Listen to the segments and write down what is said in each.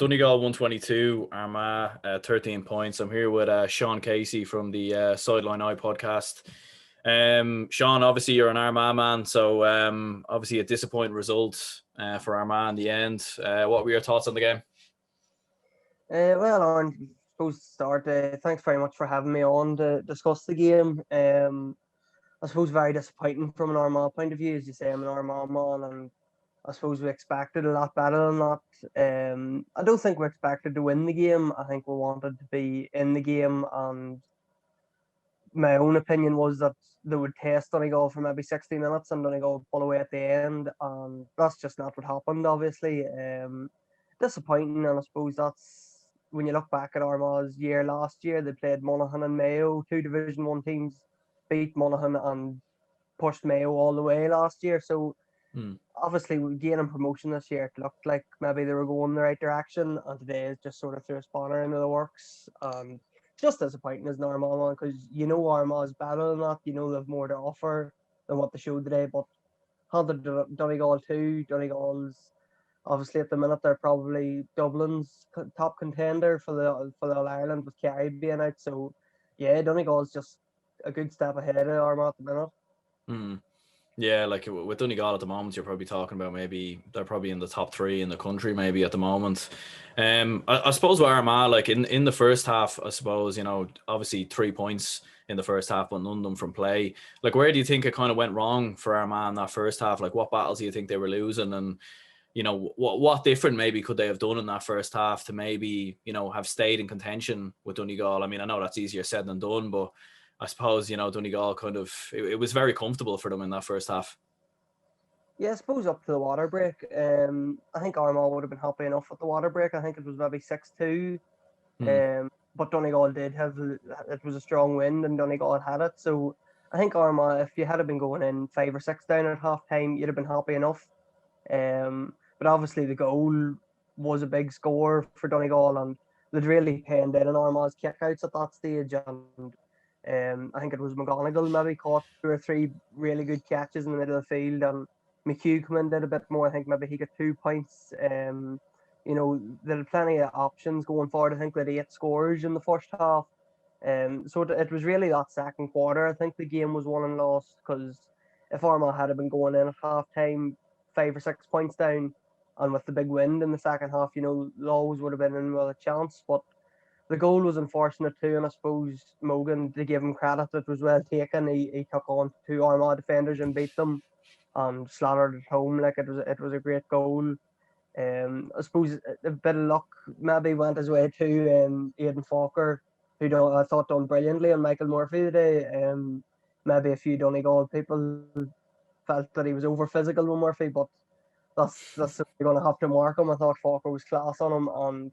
Donegal 122, Armagh 13 points. I'm here with Sean Casey from the Sideline podcast. Sean, obviously you're an Armagh man, so obviously a disappointing result for Armagh in the end. What were your thoughts on the game? Well, Aaron, suppose to start. Thanks very much for having me on to discuss the game. I suppose very disappointing from an Armagh point of view, as you say. I'm an Armagh man, and I suppose we expected a lot better than that. I don't think we expected to win the game. I think we wanted to be in the game, and my own opinion was that they would test Donegal for maybe 60 minutes and Donegal would pull away at the end, and that's just not what happened, obviously. Disappointing, and I suppose that's when you look back at Armagh's year last year, they played Monaghan and Mayo, two Division 1 teams, beat Monaghan and pushed Mayo all the way last year. So obviously, gaining promotion this year, it looked like maybe they were going in the right direction, and today is just sort of threw a spanner into the works. And just disappointing as an Armagh man, because you know Armagh is better than that. You know they have more to offer than what they showed today. But had the Donegal too, Donegal's obviously at the minute they're probably Dublin's top contender for the All Ireland with Kerry being out. So yeah, Donegal's just a good step ahead of Armagh at the minute. Yeah, like with Donegal at the moment, you're probably talking about maybe they're probably in the top three in the country, maybe at the moment. I suppose with Armagh, like in the first half, I suppose, obviously 3 points in the first half, but none of them from play. Like, where do you think it kind of went wrong for Armagh in that first half? Like, what battles do you think they were losing? And, what different maybe could they have done in that first half to maybe, have stayed in contention with Donegal? I mean, I know that's easier said than done, but I suppose, Donegal kind of, it was very comfortable for them in that first half. Yeah, I suppose up to the water break. I think Armagh would have been happy enough with the water break. I think it was maybe 6-2. But Donegal did have it was a strong wind, and Donegal had it. So I think Armagh, if you had been going in 5 or 6 down at half time, you'd have been happy enough. But obviously the goal was a big score for Donegal, and they'd really penned in on Armagh's kickouts at that stage. And I think it was McGonigal maybe caught 2 or 3 really good catches in the middle of the field, and McHugh come in did a bit more. I think maybe he got 2 points. There are plenty of options going forward. I think they had 8 scores in the first half. So it was really that second quarter. I think the game was won and lost, because if Armagh had been going in at half time 5 or 6 points down, and with the big wind in the second half, they always would have been in with a chance. But the goal was unfortunate too, and I suppose Mogan, to give him credit, it was well taken. He took on 2 Armagh defenders and beat them and slaughtered it home. Like, it was a great goal. I suppose a bit of luck maybe went his way too. Aidan Falker, who I thought done brilliantly, and Michael Murphy today. Maybe a few Donegal people felt that he was over physical with Murphy, but that's going to have to mark him. I thought Falker was class on him, and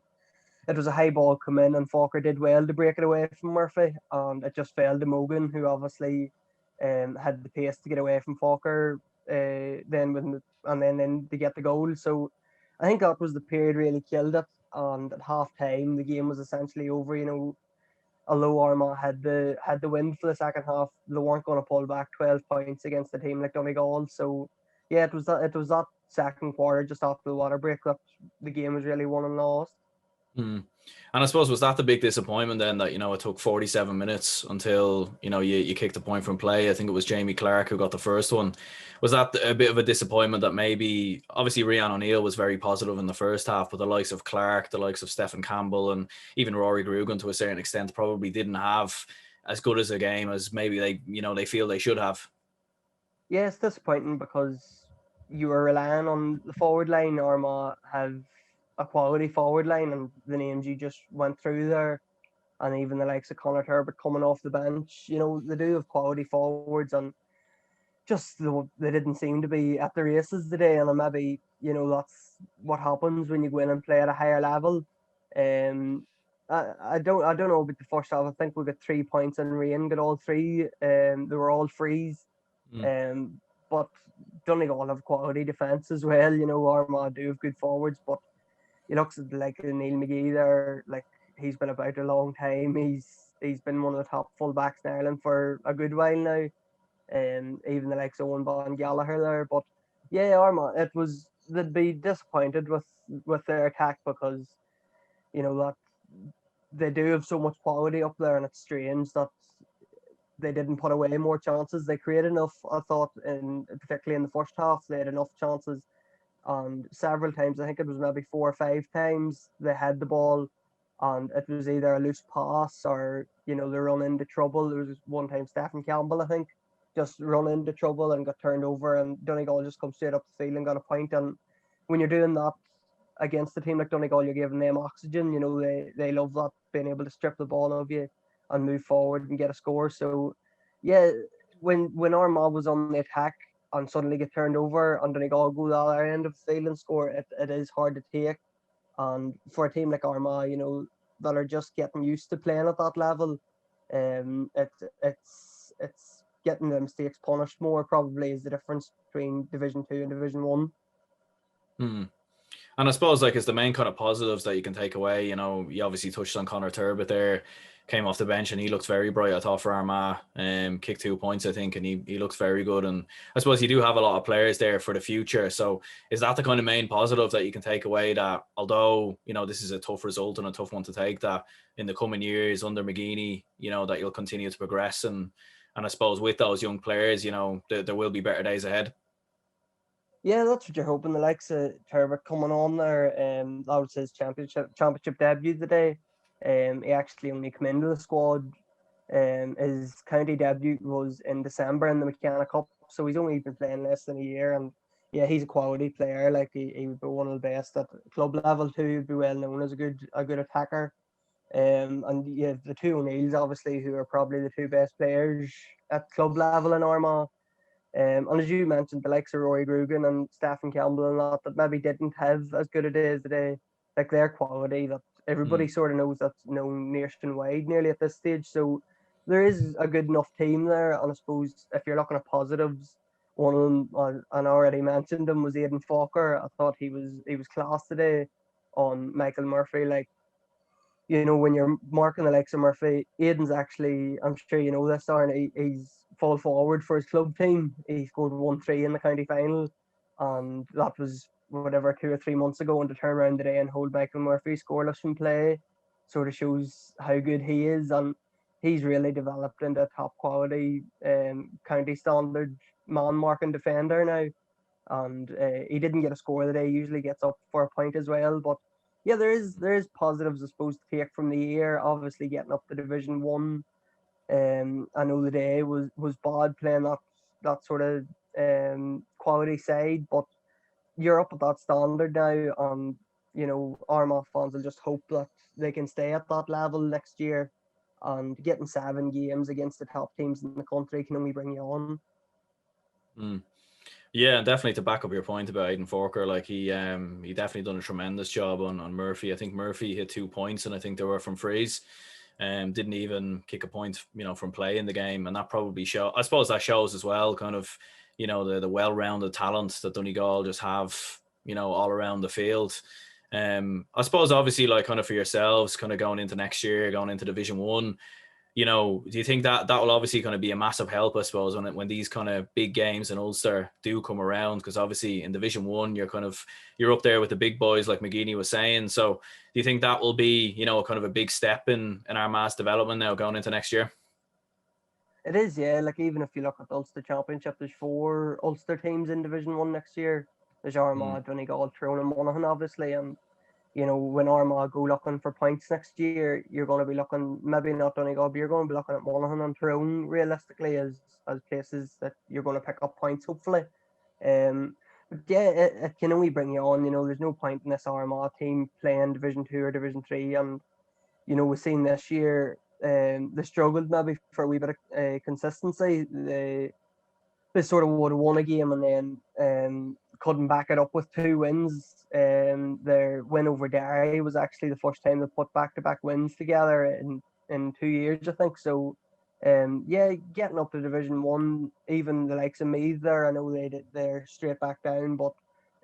it was a high ball come in, and Falker did well to break it away from Murphy, and it just fell to Mogan, who obviously had the pace to get away from Falker. Then to get the goal. So I think that was the period really killed it. And at half time, the game was essentially over. Although Armagh had the win for the second half, they weren't going to pull back 12 points against a team like Donegal. So yeah, it was that second quarter just after the water break that the game was really won and lost. And I suppose, was that the big disappointment then, that it took 47 minutes until you kicked the point from play? I think it was Jamie Clark who got the first one. Was that a bit of a disappointment that maybe, obviously Rian O'Neill was very positive in the first half, but the likes of Clark, the likes of Stephen Campbell, and even Rory Grugan to a certain extent probably didn't have as good as a game as maybe they feel they should have? Yeah, it's disappointing because you were relying on the forward line. Armagh have a quality forward line, and the names you just went through there, and even the likes of Connor Turbot coming off the bench, they do have quality forwards, and just they didn't seem to be at the races today. And maybe that's what happens when you go in and play at a higher level. Um, I don't know about the first half. I think we got 3 points in rain, got all three. They were all frees. But Donegal have quality defence as well. Armagh do have good forwards, but he looks at like Neil McGee there, like he's been about a long time. He's been one of the top fullbacks in Ireland for a good while now. Even the likes of Owen Bon Gallagher there. But yeah, Armagh, they'd be disappointed with their attack, because that they do have so much quality up there, and it's strange that they didn't put away more chances. They created enough, I thought, particularly in the first half, they had enough chances. And several times, I think it was maybe 4 or 5 times, they had the ball, and it was either a loose pass or they run into trouble. There was one time Stephen Campbell, I think, just run into trouble and got turned over, and Donegal just come straight up the field and got a point. And when you're doing that against a team like Donegal, you're giving them oxygen. They love that, being able to strip the ball of you and move forward and get a score. So, yeah, when Armagh was on the attack and suddenly get turned over and Donegal go the other end of the field and score, it is hard to take. And for a team like Armagh, that are just getting used to playing at that level, it's getting the mistakes punished more probably is the difference between Division 2 and Division 1. Hmm. And I suppose like it's the main kind of positives that you can take away. You obviously touched on Connor Turbot there, came off the bench and he looks very bright. I thought for Armagh, kicked 2 points I think, and he looks very good. And I suppose you do have a lot of players there for the future. So is that the kind of main positive that you can take away, that although this is a tough result and a tough one to take, that in the coming years under McGeeney, that you'll continue to progress, and I suppose with those young players, there will be better days ahead. Yeah, that's what you're hoping. The likes of Turbot coming on there, that was his championship debut today. He actually only came into the squad. His county debut was in December in the McKenna Cup, so he's only been playing less than a year. And yeah, he's a quality player. Like he would be one of the best at club level too. He'd be well known as a good attacker. And yeah, the two O'Neills obviously, who are probably the two best players at club level in Armagh. And as you mentioned, the likes of Rory Grugan and Stephen Campbell and that maybe didn't have as good a day as today, like their quality that everybody sort of knows, that's known nationwide nearly at this stage. So there is a good enough team there. And I suppose if you're looking at positives, one of them, and I already mentioned him, was Aidan Falker. I thought he was class today on Michael Murphy. Like, when you're marking the likes of Murphy, Aiden's actually, I'm sure you know this, Aaron, he's full forward for his club team. He scored 1-3 in the county final, and that was whatever 2 or 3 months ago. And to turn around today and hold Michael Murphy scoreless from play sort of shows how good he is, and he's really developed into a top quality county standard man marking defender now. And he didn't get a score today. He usually gets up for a point as well, but yeah, there is positives I suppose to take from the year. Obviously, getting up to Division 1. I know the day was bad playing that sort of quality side, but you're up at that standard now, and Armagh fans will just hope that they can stay at that level next year. And getting 7 games against the top teams in the country can only bring you on. Yeah, and definitely to back up your point about Aidan Forker, like he definitely done a tremendous job on Murphy. I think Murphy hit 2 points, and I think they were from frees. Didn't even kick a point, from play in the game, and that probably I suppose that shows as well, kind of, the well-rounded talent that Donegal just have, all around the field. I suppose obviously, like, kind of for yourselves, kind of going into next year, going into Division 1. Do you think that will obviously kind of be a massive help, I suppose, when these kind of big games in Ulster do come around? Because obviously in Division 1, you're up there with the big boys, like McGeeney was saying. So do you think that will be, kind of a big step in Armagh's development now going into next year? It is, yeah. Like, even if you look at the Ulster Championship, there's 4 Ulster teams in Division 1 next year. There's Armagh, Donegal, Tyrone and Monaghan, obviously. And when Armagh go looking for points next year, you're going to be looking, maybe not Donegal, but you're going to be looking at Monaghan and Tyrone realistically as places that you're going to pick up points, hopefully. But yeah, it can only bring you on. There's no point in this Armagh team playing Division 2 or Division 3. And, we've seen this year, they struggled maybe for a wee bit of consistency. They sort of would have won a game and then couldn't back it up with 2 wins. Their win over Derry was actually the first time they put back-to-back wins together in 2 years, I think. So, yeah, getting up to Division 1, even the likes of Meath there, I know they're straight back down, but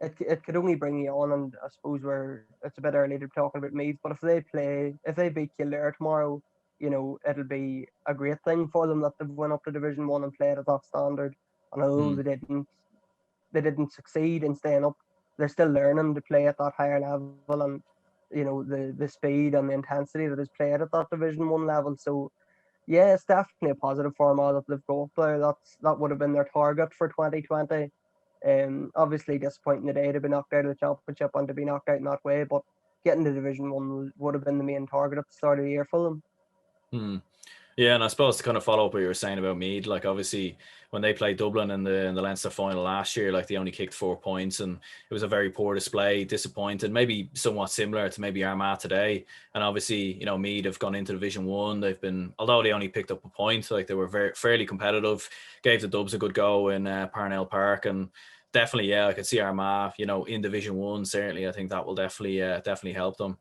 it could only bring you on. And I suppose it's a bit early to be talking about Meath, but if they beat Kildare tomorrow, it'll be a great thing for them that they've went up to Division 1 and played at that standard. And although they didn't succeed in staying up, they're still learning to play at that higher level. And the speed and the intensity that is played at that Division 1 level. So yeah, it's definitely a positive for Armagh that they've got up there. That would have been their target for 2020. Obviously disappointing today to be knocked out of the championship and to be knocked out in that way, but getting to Division 1 would have been the main target at the start of the year for them. Yeah, and I suppose to kind of follow up what you were saying about Meath, like obviously when they played Dublin in the Leinster final last year, like they only kicked 4 points and it was a very poor display, disappointed, maybe somewhat similar to maybe Armagh today. And obviously, Meath have gone into Division 1. They've been, although they only picked up a point, like they were fairly competitive, gave the Dubs a good go in Parnell Park, and definitely, yeah, I could see Armagh, in Division 1, certainly. I think that will definitely help them.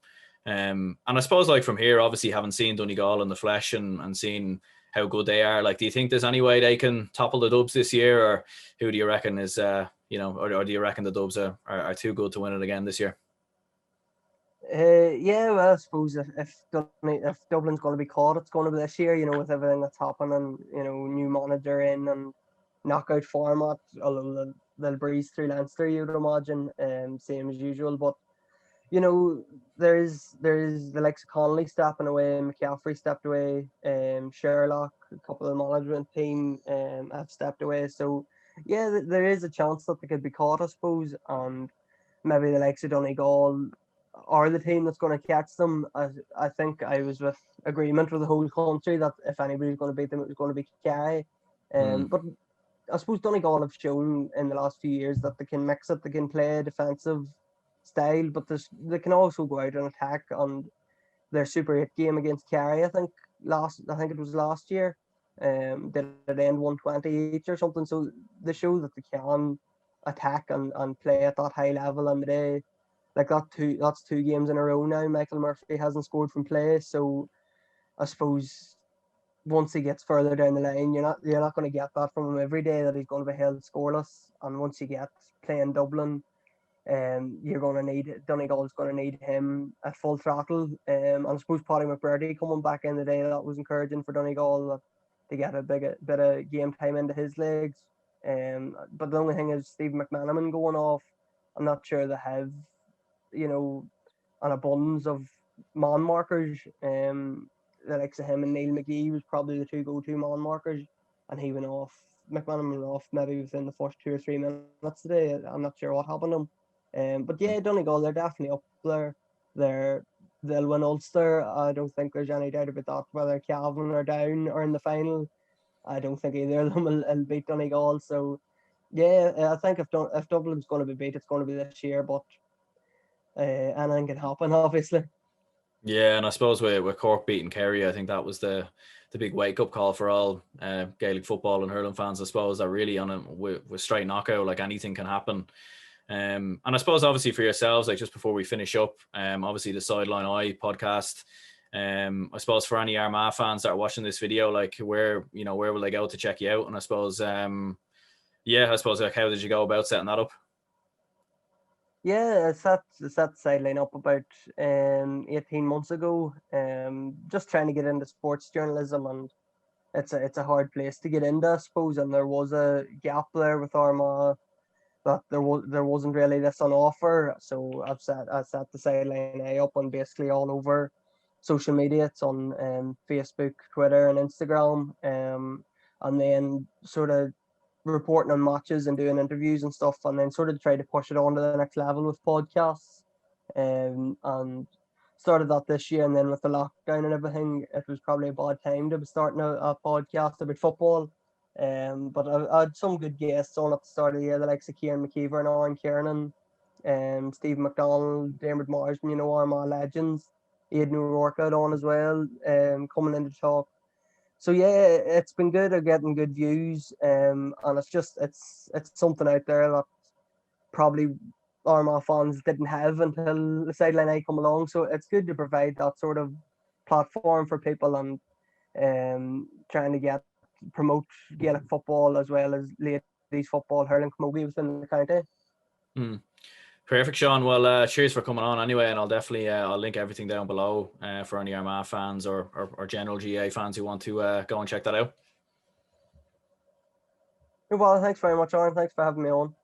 And I suppose like from here, obviously having seen Donegal in the flesh and seeing how good they are, like, do you think there's any way they can topple the Dubs this year, or who do you reckon is, or do you reckon the Dubs are too good to win it again this year? Yeah, well, I suppose if Dublin's going to be caught, it's going to be this year. With everything that's happening, new manager in and knockout format. Although they'll breeze through Leinster, you'd imagine, same as usual. But there's the likes of Connolly stepping away, McCaffrey stepped away, Sherlock, a couple of the management team have stepped away. So yeah, there is a chance that they could be caught, I suppose, and maybe the likes of Donegal are the team that's going to catch them. I think I was with agreement with the whole country that if anybody was going to beat them, it was going to be Kerry. But I suppose Donegal have shown in the last few years that they can mix it, they can play a defensive style, but they can also go out and attack. And their Super 8 game against Kerry, I think it was last year, did it end 120 each or something. So they show that they can attack and play at that high level. And they like that's 2 games in a row now. Michael Murphy hasn't scored from play, so I suppose once he gets further down the line, you're not going to get that from him every day, that he's going to be held scoreless. And once you get playing Dublin, you're going to need Donegal's going to need him at full throttle. And I suppose Paddy McBurdy coming back in the day, that was encouraging for Donegal to get a bit of game time into his legs. But the only thing is Steve McManaman going off. I'm not sure they have, an abundance of man markers. The likes of him and Neil McGee was probably the 2 go-to man markers, and he went off. McManaman went off maybe within the first 2 or 3 minutes today. I'm not sure what happened to him. But yeah, Donegal, they're definitely up there. They'll win Ulster. I don't think there's any doubt about that. Whether Cavan are down or in the final, I don't think either of them will beat Donegal. So yeah, I think if Dublin's going to be beat, it's going to be this year. But anything can happen, obviously. Yeah, and I suppose with Cork beating Kerry, I think that was the big wake up call for all Gaelic football and hurling fans. I suppose that really with straight knockout, like anything can happen. And I suppose obviously for yourselves, like just before we finish up, obviously the Sideline Eye podcast. I suppose for any Armagh fans that are watching this video, like where will they go to check you out? And I suppose like how did you go about setting that up? Yeah, I set Sideline up about 18 months ago. Just trying to get into sports journalism, and it's a hard place to get into, I suppose. And there was a gap there with Armagh, that there wasn't really this on offer. So I set the Sideline up on basically all over social media. It's on Facebook, Twitter, and Instagram. And then sort of reporting on matches and doing interviews and stuff, and then sort of try to push it on to the next level with podcasts. And started that this year, and then with the lockdown and everything, it was probably a bad time to be starting a podcast about football. But I had some good guests on at the start of the year, the likes of Kieran McKeever and Aaron Kiernan, Steve McDonald, Dermot Marsden, Armagh legends. Aidan O'Rourke out on as well, coming in to talk. So yeah, it's been good at getting good views, and it's something out there that probably Armagh fans didn't have until the Sideline Eye come along. So it's good to provide that sort of platform for people, and trying to promote Gaelic football as well as ladies football, hurling, camogie within the county. Perfect, Sean. Well, cheers for coming on anyway, and I'll definitely I'll link everything down below for any Armagh fans or general GA fans who want to go and check that out. Well, thanks very much, Aaron. Thanks for having me on.